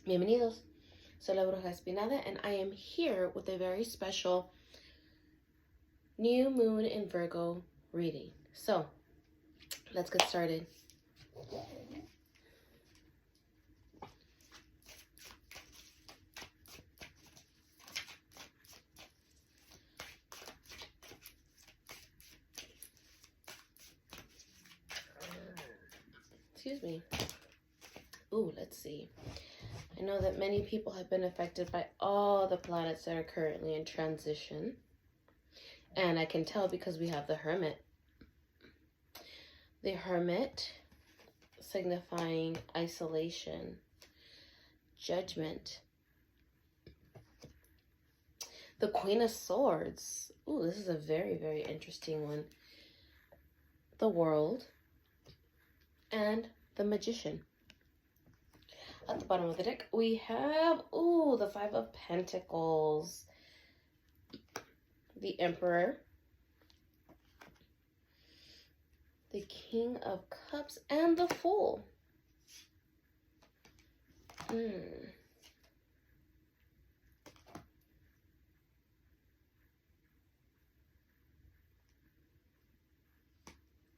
Bienvenidos. Soy la Bruja Espinada, and I am here with a very special new moon in Virgo reading. So, let's get started. Excuse me. Ooh, let's see. I know that many people have been affected by all the planets that are currently in transition. And I can tell because we have the Hermit. The Hermit signifying isolation, judgment. The Queen of Swords. Ooh, this is a very, very interesting one. The World and the Magician. At the bottom of the deck, we have, the Five of Pentacles, the Emperor, the King of Cups, and the Fool.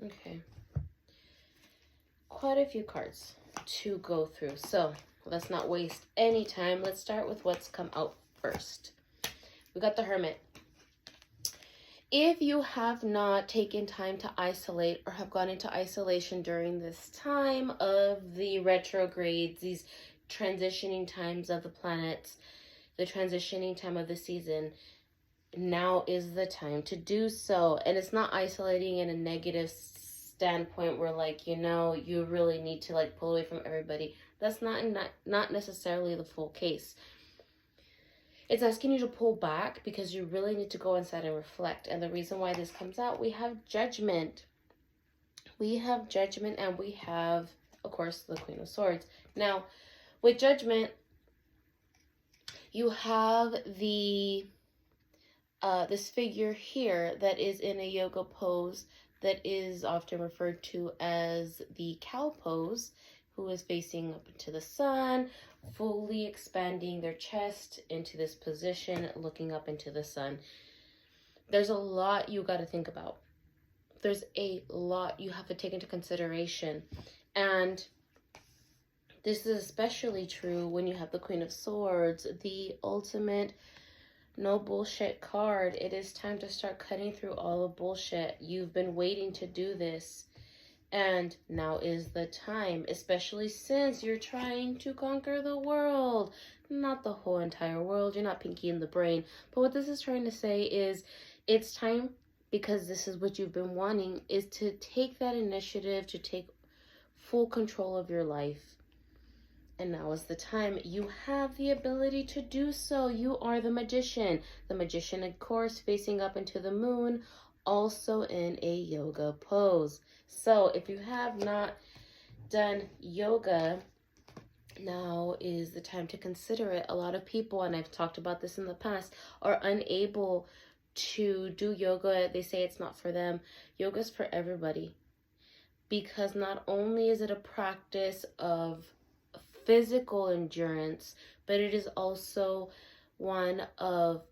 Okay. Quite a few cards to go through. So let's not waste any time. Let's start with what's come out first. We got the Hermit. If you have not taken time to isolate or have gone into isolation during this time of the retrogrades, these transitioning times of the planets, the transitioning time of the season, now is the time to do so. And it's not isolating in a negative standpoint where, like, you know, you really need to like pull away from everybody. That's not necessarily the full case. It's asking you to pull back because you really need to go inside and reflect. And the reason why this comes out, we have Judgment. We have Judgment, and we have, of course, the Queen of Swords. Now, with Judgment, you have the this figure here that is in a yoga pose that is often referred to as the cow pose, who is facing up into the sun, fully expanding their chest into this position, looking up into the sun. There's a lot you got to think about. There's a lot you have to take into consideration. And this is especially true when you have the Queen of Swords, the ultimate no bullshit card. It is time to start cutting through all the bullshit. You've been waiting to do this. And now is the time, especially since you're trying to conquer the world. Not the whole entire world. You're not Pinky in the Brain. But what this is trying to say is it's time, because this is what you've been wanting, is to take that initiative, to take full control of your life. And now is the time. You have the ability to do so. You are the Magician. The Magician, of course, facing up into the moon, also in a yoga pose. So if you have not done yoga, now is the time to consider it. A lot of people, and I've talked about this in the past, are unable to do yoga. They say it's not for them. Yoga is for everybody. Because not only is it a practice of physical endurance, but it is also one of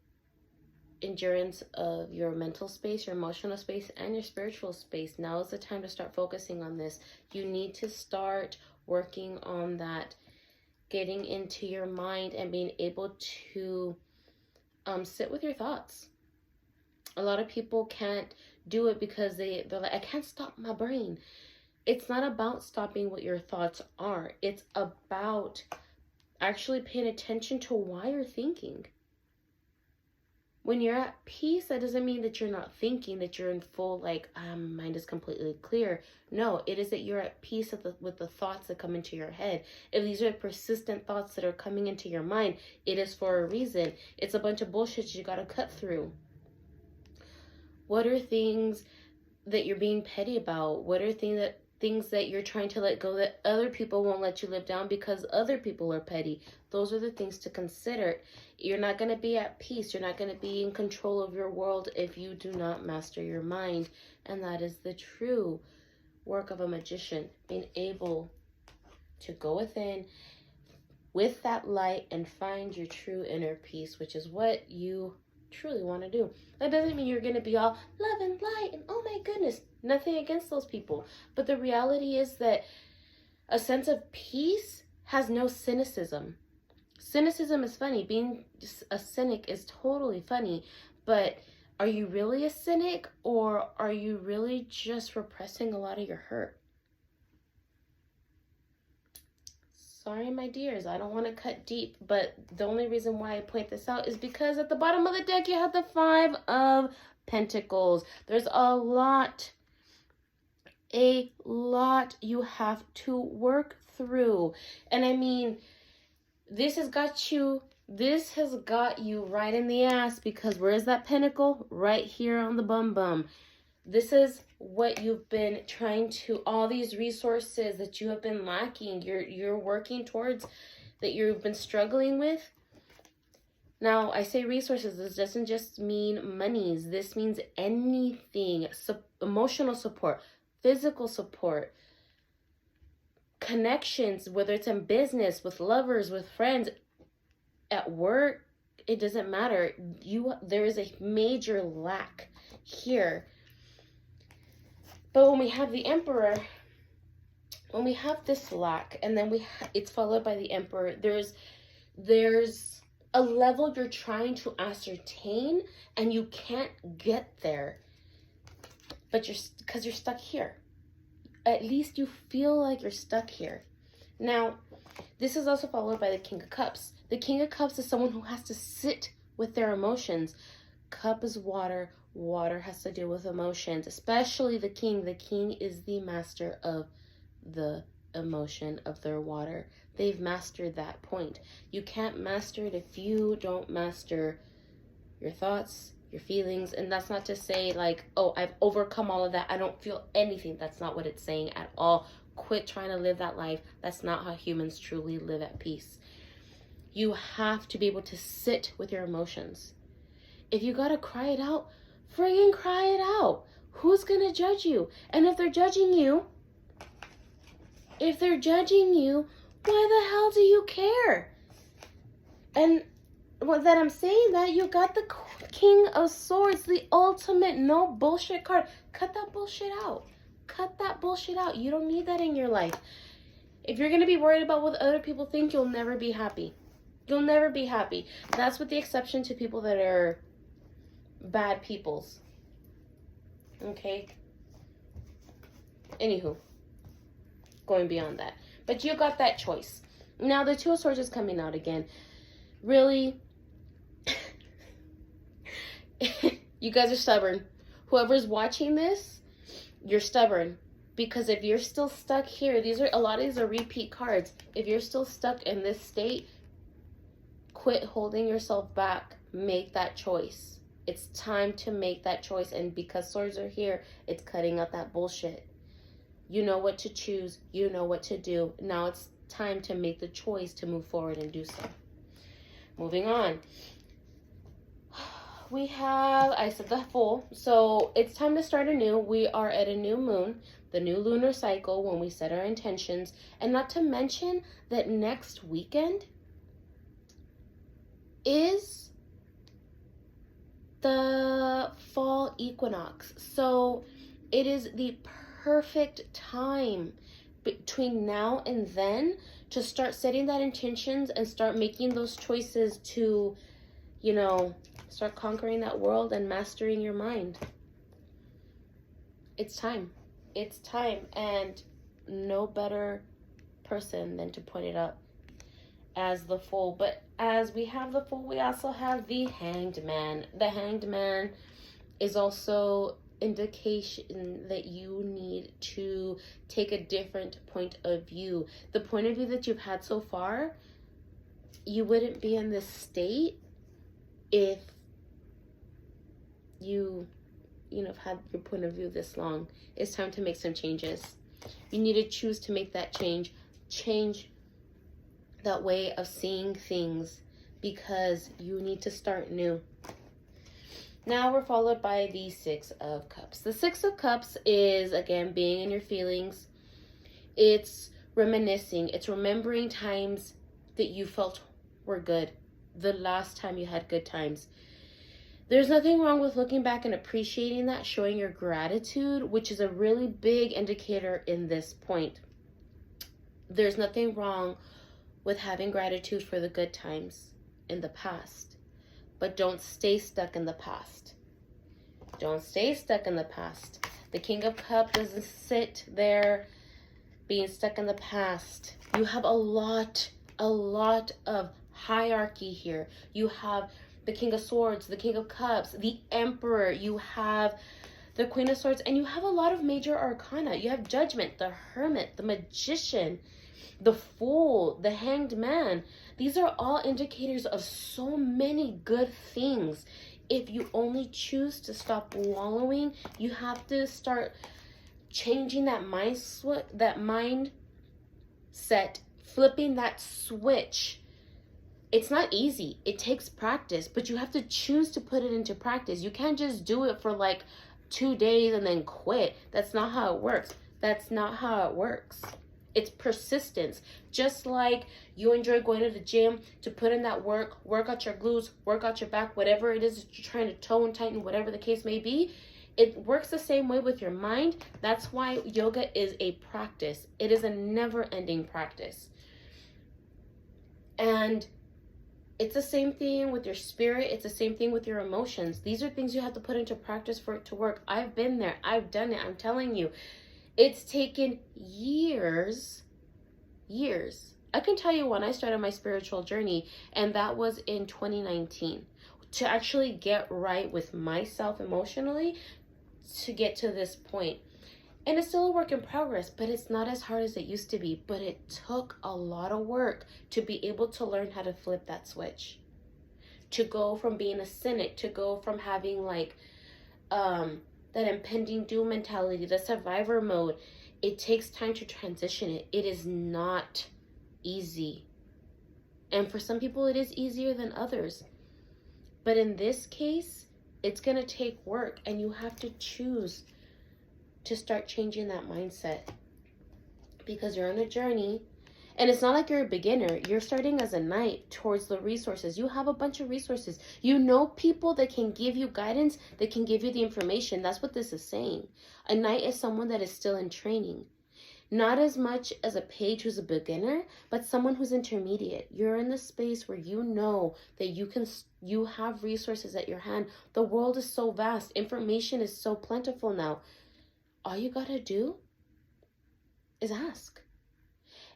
endurance of your mental space, your emotional space, and your spiritual space. Now is the time to start focusing on this. You need to start working on that, getting into your mind and being able to sit with your thoughts. A lot of people can't do it because they're like, I can't stop my brain. It's not about stopping what your thoughts are. It's about actually paying attention to why you're thinking. When you're at peace, that doesn't mean that you're not thinking, that you're in full, like, my mind is completely clear. No, it is that you're at peace with the thoughts that come into your head. If these are persistent thoughts that are coming into your mind, it is for a reason. It's a bunch of bullshit you got to cut through. What are things that you're being petty about? What are things that you're trying to let go that other people won't let you live down because other people are petty? Those are the things to consider. You're not going to be at peace. You're not going to be in control of your world if you do not master your mind. And that is the true work of a magician, being able to go within, with that light and find your true inner peace, which is what you truly want to do. That doesn't mean you're going to be all love and light and oh my goodness, nothing against those people. But the reality is that a sense of peace has no cynicism. Cynicism is funny. Being a cynic is totally funny, but are you really a cynic, or are you really just repressing a lot of your hurt? Sorry, my dears, I don't want to cut deep, but the only reason why I point this out is because at the bottom of the deck, you have the 5 of Pentacles. There's a lot you have to work through. And I mean, this has got you right in the ass, because where is that pentacle? Right here on the bum. This is what you've been trying to, all these resources that you have been lacking, you're working towards, that you've been struggling with. Now, I say resources, this doesn't just mean monies. This means anything, emotional support, physical support, connections, whether it's in business, with lovers, with friends, at work, it doesn't matter. There is a major lack here. But when we have the Emperor, when we have this lack, and then it's followed by the Emperor, there's a level you're trying to ascertain, and you can't get there, but because you're stuck here. At least you feel like you're stuck here. Now, this is also followed by the King of Cups. The King of Cups is someone who has to sit with their emotions. Cup is water. Water has to deal with emotions, especially the King. The King is the master of the emotion of their water. They've mastered that point. You can't master it if you don't master your thoughts, your feelings. And that's not to say like, oh, I've overcome all of that, I don't feel anything. That's not what it's saying at all. Quit trying to live that life. That's not how humans truly live at peace. You have to be able to sit with your emotions. If you gotta cry it out, friggin' cry it out. Who's gonna judge you? And if they're judging you, why the hell do you care? And that I'm saying that, you got the King of Swords, the ultimate no bullshit card. Cut that bullshit out. Cut that bullshit out. You don't need that in your life. If you're gonna be worried about what other people think, you'll never be happy. You'll never be happy. That's with the exception to people that are bad peoples. Okay? Anywho. Going beyond that. But you got that choice. Now, the Two of Swords is coming out again. Really? You guys are stubborn. Whoever's watching this, you're stubborn. Because if you're still stuck here, a lot of these are repeat cards. If you're still stuck in this state, quit holding yourself back. Make that choice. It's time to make that choice. And because swords are here, it's cutting out that bullshit. You know what to choose. You know what to do. Now it's time to make the choice to move forward and do so. Moving on. We have, I said the Fool. So it's time to start anew. We are at a new moon, the new lunar cycle, when we set our intentions. And not to mention that next weekend is the fall equinox. So it is the perfect time between now and then to start setting that intentions and start making those choices to, start conquering that world and mastering your mind. It's time. It's time. And no better person than to point it out as the Fool. But as we have the Fool, we also have the Hanged Man. The Hanged Man is also indication that you need to take a different point of view. The point of view that you've had so far, you wouldn't be in this state if you've had your point of view this long. It's time to make some changes. You need to choose to make that change that way of seeing things, because you need to start new. Now we're followed by the Six of Cups. The Six of Cups is, again, being in your feelings. It's reminiscing. It's remembering times that you felt were good the last time you had good times. There's nothing wrong with looking back and appreciating that, showing your gratitude, which is a really big indicator in this point. There's nothing wrong with having gratitude for the good times in the past, but don't stay stuck in the past. Don't stay stuck in the past. The King of Cups doesn't sit there being stuck in the past. You have a lot of hierarchy here. You have the King of Swords, the King of Cups, the Emperor, you have the Queen of Swords, and you have a lot of major arcana. You have Judgment, the Hermit, the Magician, the Fool, the Hanged Man. These are all indicators of so many good things. If you only choose to stop wallowing, you have to start changing that mindset, flipping that switch. It's not easy. It takes practice, but you have to choose to put it into practice. You can't just do it for like 2 days and then quit. That's not how it works. That's not how it works. It's persistence. Just like you enjoy going to the gym to put in that work out your glutes, work out your back, whatever it is that you're trying to tone, tighten, whatever the case may be. It works the same way with your mind. That's why yoga is a practice. It is a never-ending practice. And it's the same thing with your spirit. It's the same thing with your emotions. These are things you have to put into practice for it to work. I've been there. I've done it. I'm telling you. It's taken years. I can tell you when I started my spiritual journey, and that was in 2019. To actually get right with myself emotionally, to get to this point. And it's still a work in progress, but it's not as hard as it used to be. But it took a lot of work to be able to learn how to flip that switch. To go from being a cynic, to go from having like that impending doom mentality, the survivor mode. It takes time to transition it. It is not easy. And for some people it is easier than others. But in this case, it's going to take work, and you have to choose to start changing that mindset, because you're on a journey. And it's not like you're a beginner. You're starting as a knight towards the resources. You have a bunch of resources. You know people that can give you guidance, that can give you the information. That's what this is saying. A knight is someone that is still in training. Not as much as a page who's a beginner, but someone who's intermediate. You're in the space where you know that you have resources at your hand. The world is so vast. Information is so plentiful now. All you gotta do is ask.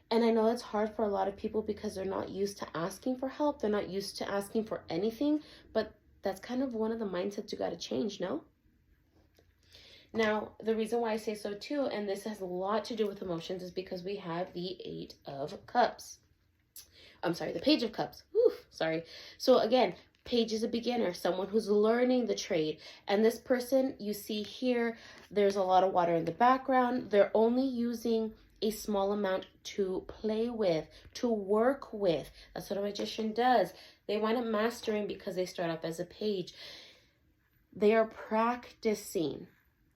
And I know it's hard for a lot of people because they're not used to asking for help. They're not used to asking for anything. But that's kind of one of the mindsets you gotta change, no? Now, the reason why I say so too, and this has a lot to do with emotions, is because we have the Page of Cups. Sorry. So again, Page is a beginner, someone who's learning the trade. And this person, you see here, there's a lot of water in the background. They're only using a small amount to play with, to work with. That's what a magician does. They wind up mastering because they start off as a page. They are practicing.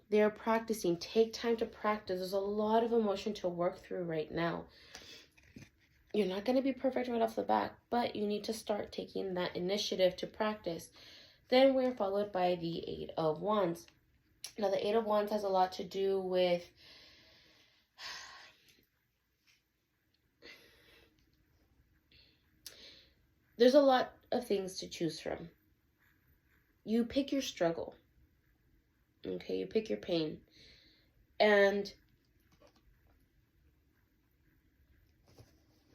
They're practicing. Take time to practice. There's a lot of emotion to work through right now. You're not going to be perfect right off the bat, but you need to start taking that initiative to practice. Then we're followed by the Eight of Wands. Now, the Eight of Wands has a lot to do with there's a lot of things to choose from. You pick your struggle. Okay, you pick your pain. And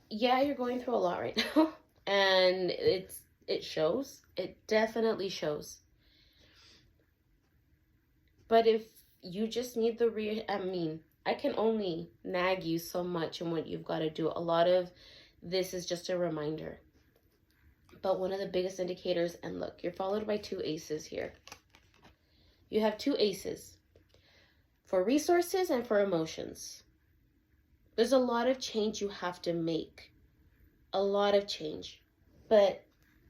yeah, you're going through a lot right now. And it shows. It definitely shows. But if you just need I can only nag you so much in what you've got to do. A lot of this is just a reminder. But one of the biggest indicators, and look, you're followed by 2 aces here. You have 2 aces for resources and for emotions. There's a lot of change you have to make. A lot of change. But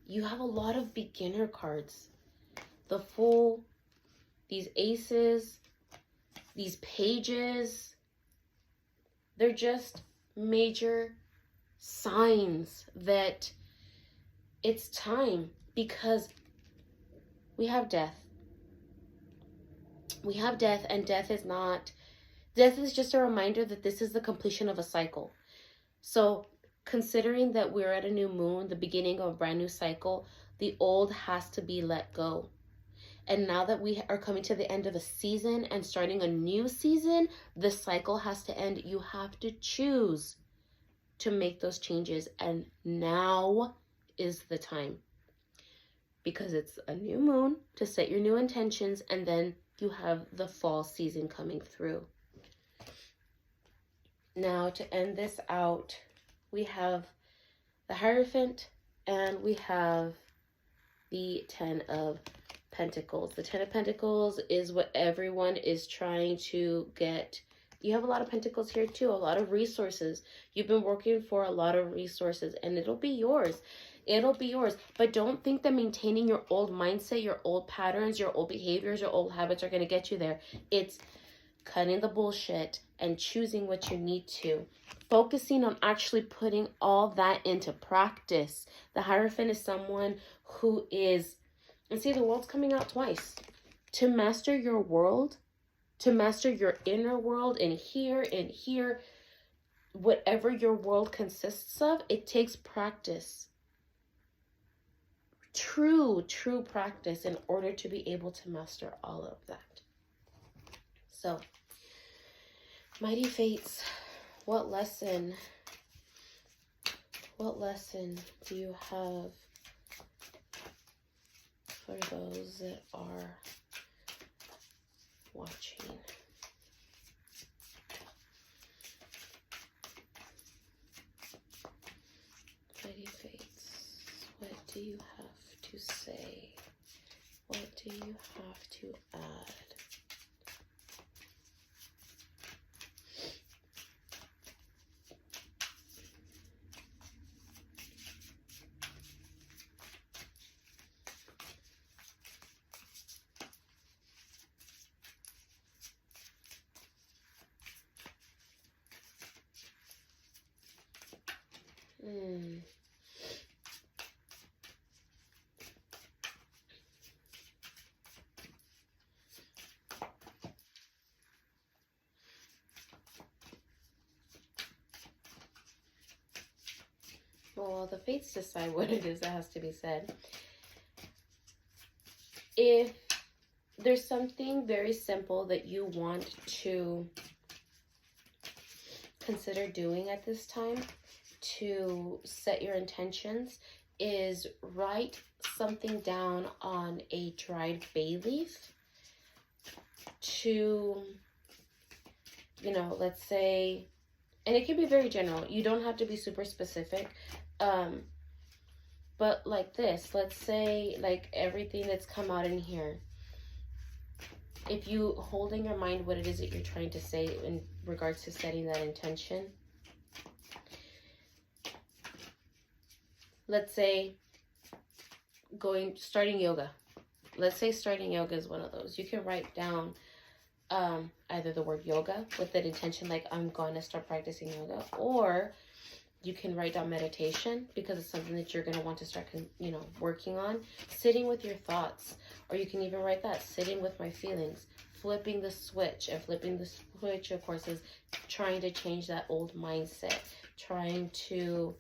you have a lot of beginner cards. The Fool, these aces, these pages. They're just major signs that it's time, because we have death. We have death, and death is just a reminder that this is the completion of a cycle. So considering that we're at a new moon, the beginning of a brand new cycle, the old has to be let go. And now that we are coming to the end of a season and starting a new season, the cycle has to end. You have to choose to make those changes. And now is the time, because it's a new moon to set your new intentions, and then you have the fall season coming through. Now, to end this out, we have the Hierophant and we have the Ten of Pentacles. The Ten of Pentacles is what everyone is trying to get. You have a lot of pentacles here too, a lot of resources. You've been working for a lot of resources, and it'll be yours. It'll be yours. But don't think that maintaining your old mindset, your old patterns, your old behaviors, your old habits are going to get you there. It's cutting the bullshit and choosing what you need to. Focusing on actually putting all that into practice. The Hierophant is someone who is, and see, the world's coming out twice. To master your world, to master your inner world, and here, whatever your world consists of, it takes practice. True practice in order to be able to master all of that. So, Mighty Fates, what lesson do you have for those that are watching? Mighty Fates, what do you have to say? What do you have to add? Well, the fates decide what it is that has to be said. If there's something very simple that you want to consider doing at this time to set your intentions, is write something down on a dried bay leaf to, let's say, and it can be very general. You don't have to be super specific. But like this, let's say, like everything that's come out in here, if you hold in your mind what it is that you're trying to say in regards to setting that intention, let's say starting yoga. Let's say starting yoga is one of those. You can write down either the word yoga with that intention, like I'm going to start practicing yoga, or you can write down meditation because it's something that you're going to want to start, working on. Sitting with your thoughts, or you can even write that, sitting with my feelings, flipping the switch. And flipping the switch, of course, is trying to change that old mindset, trying to,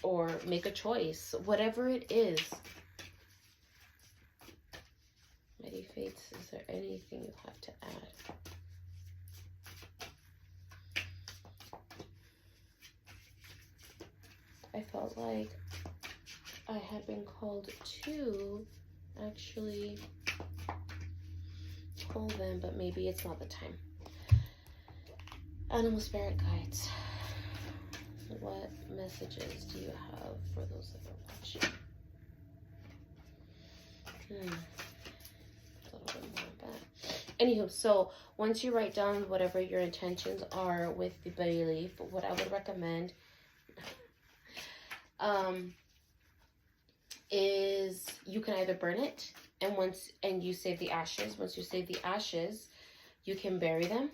or make a choice, whatever it is. Mighty Fates, is there anything you have to add? I felt like I had been called to actually pull them, but maybe it's not the time. Animal spirit guides, what messages do you have for those that are watching? A little bit more of that. Anywho, so once you write down whatever your intentions are with the bay leaf, what I would recommend is you can either burn it, and you save the ashes. Once you save the ashes, you can bury them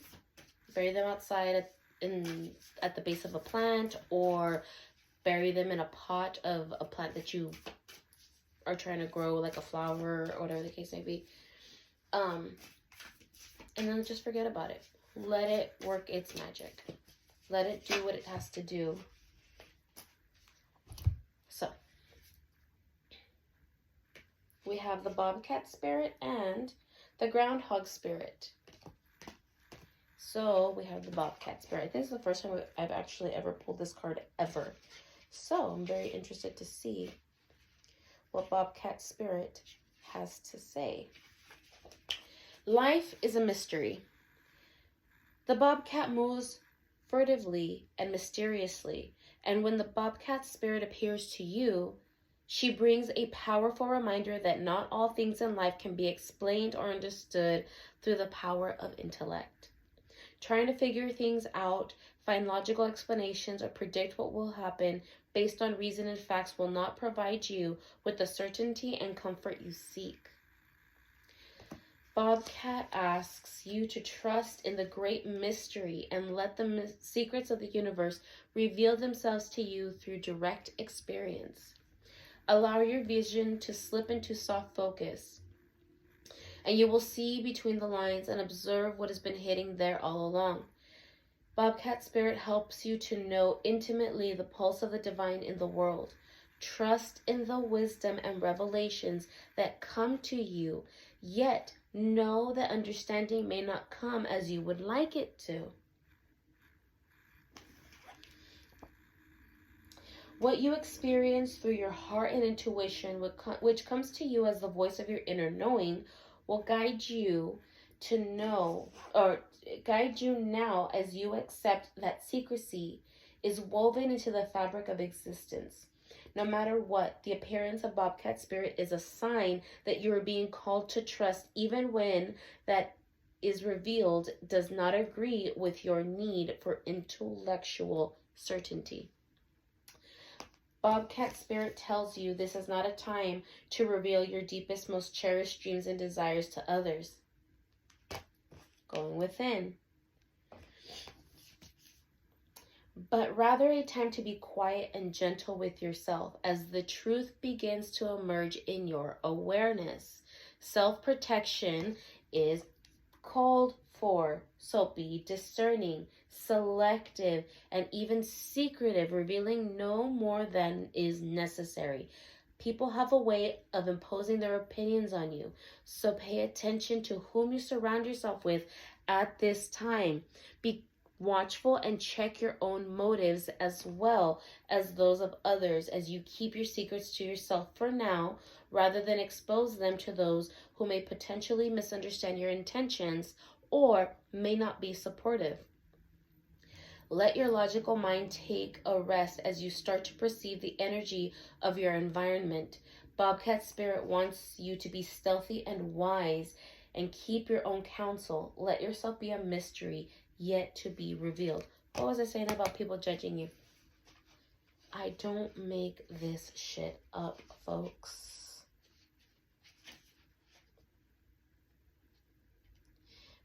outside at the base of a plant, or bury them in a pot of a plant that you are trying to grow, like a flower or whatever the case may be. And then just forget about it. Let it work its magic. Let it do what it has to do. So, we have the bobcat spirit and the groundhog spirit. So, we have the bobcat spirit. This is the first time I've actually ever pulled this card ever. So, I'm very interested to see what bobcat spirit has to say. Life is a mystery. The bobcat moves furtively and mysteriously, and when the bobcat spirit appears to you, she brings a powerful reminder that not all things in life can be explained or understood through the power of intellect. Trying to figure things out, find logical explanations, or predict what will happen based on reason and facts will not provide you with the certainty and comfort you seek. Bobcat asks you to trust in the great mystery and let the secrets of the universe reveal themselves to you through direct experience. Allow your vision to slip into soft focus, and you will see between the lines and observe what has been hidden there all along. Bobcat spirit helps you to know intimately the pulse of the divine in the world. Trust in the wisdom and revelations that come to you, yet know that understanding may not come as you would like it to. What you experience through your heart and intuition, which comes to you as the voice of your inner knowing, will guide you to know, or guide you now as you accept that secrecy is woven into the fabric of existence. No matter what, the appearance of bobcat spirit is a sign that you are being called to trust, even when that is revealed does not agree with your need for intellectual certainty. Bobcat spirit tells you this is not a time to reveal your deepest, most cherished dreams and desires to others. Going within. But rather a time to be quiet and gentle with yourself as the truth begins to emerge in your awareness. Self-protection is called for, so be discerning, selective, and even secretive, revealing no more than is necessary. People have a way of imposing their opinions on you, so pay attention to whom you surround yourself with at this time. Be watchful and check your own motives as well as those of others as you keep your secrets to yourself for now, rather than expose them to those who may potentially misunderstand your intentions or may not be supportive. Let your logical mind take a rest as you start to perceive the energy of your environment. Bobcat spirit wants you to be stealthy and wise and keep your own counsel. Let yourself be a mystery yet to be revealed. What was I saying about people judging you? I don't make this shit up, folks.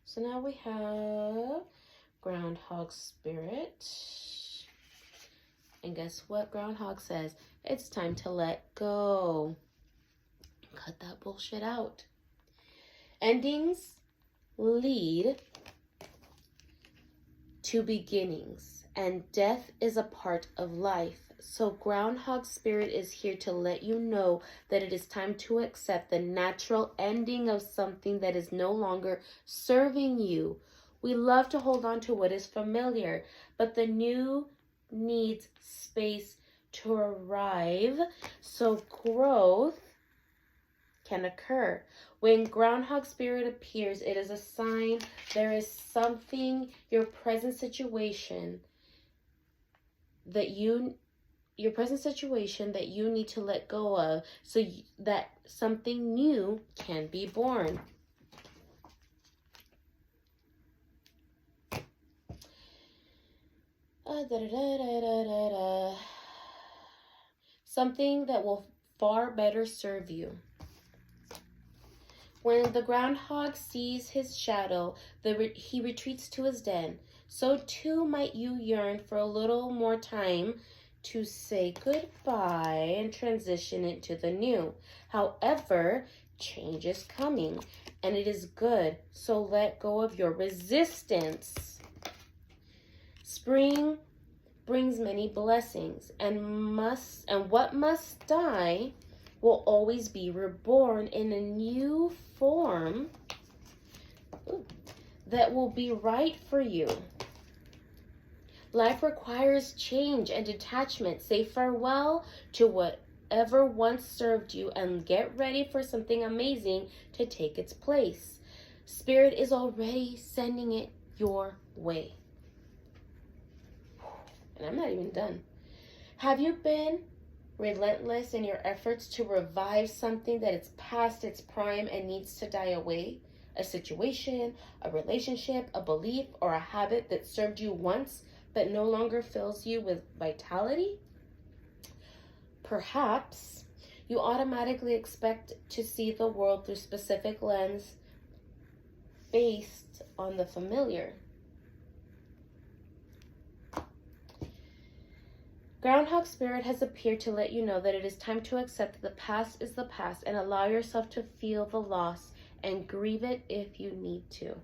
So now we have Groundhog Spirit. And guess what Groundhog says? It's time to let go. Cut that bullshit out. Endings lead to beginnings, and death is a part of life. So Groundhog Spirit is here to let you know that it is time to accept the natural ending of something that is no longer serving you. We love to hold on to what is familiar, but the new needs space to arrive, so growth can occur. When Groundhog Spirit appears, it is a sign there is something, your present situation that you need to let go of so that something new can be born. Something that will far better serve you. When the groundhog sees his shadow, he retreats to his den. So too might you yearn for a little more time to say goodbye and transition into the new. However, change is coming and it is good. So let go of your resistance. Spring brings many blessings, and what must die will always be reborn in a new form that will be right for you. Life requires change and detachment. Say farewell to whatever once served you and get ready for something amazing to take its place. Spirit is already sending it your way. And I'm not even done. Have you been relentless in your efforts to revive something that is past its prime and needs to die away? A situation, a relationship, a belief, or a habit that served you once but no longer fills you with vitality? Perhaps you automatically expect to see the world through specific lens based on the familiar. Groundhog Spirit has appeared to let you know that it is time to accept that the past is the past and allow yourself to feel the loss and grieve it if you need to.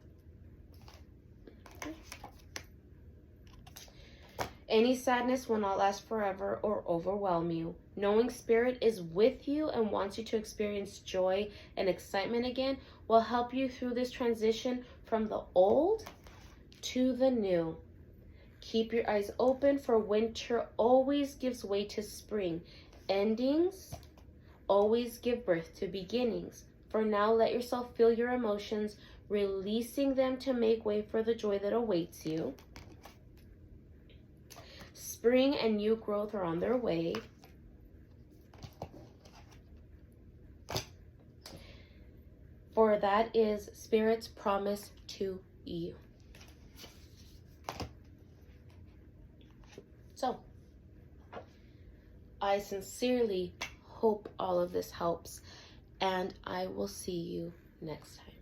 Any sadness will not last forever or overwhelm you. Knowing Spirit is with you and wants you to experience joy and excitement again will help you through this transition from the old to the new. Keep your eyes open, for winter always gives way to spring. Endings always give birth to beginnings. For now, let yourself feel your emotions, releasing them to make way for the joy that awaits you. Spring and new growth are on their way. For that is Spirit's promise to you. So, I sincerely hope all of this helps, and I will see you next time.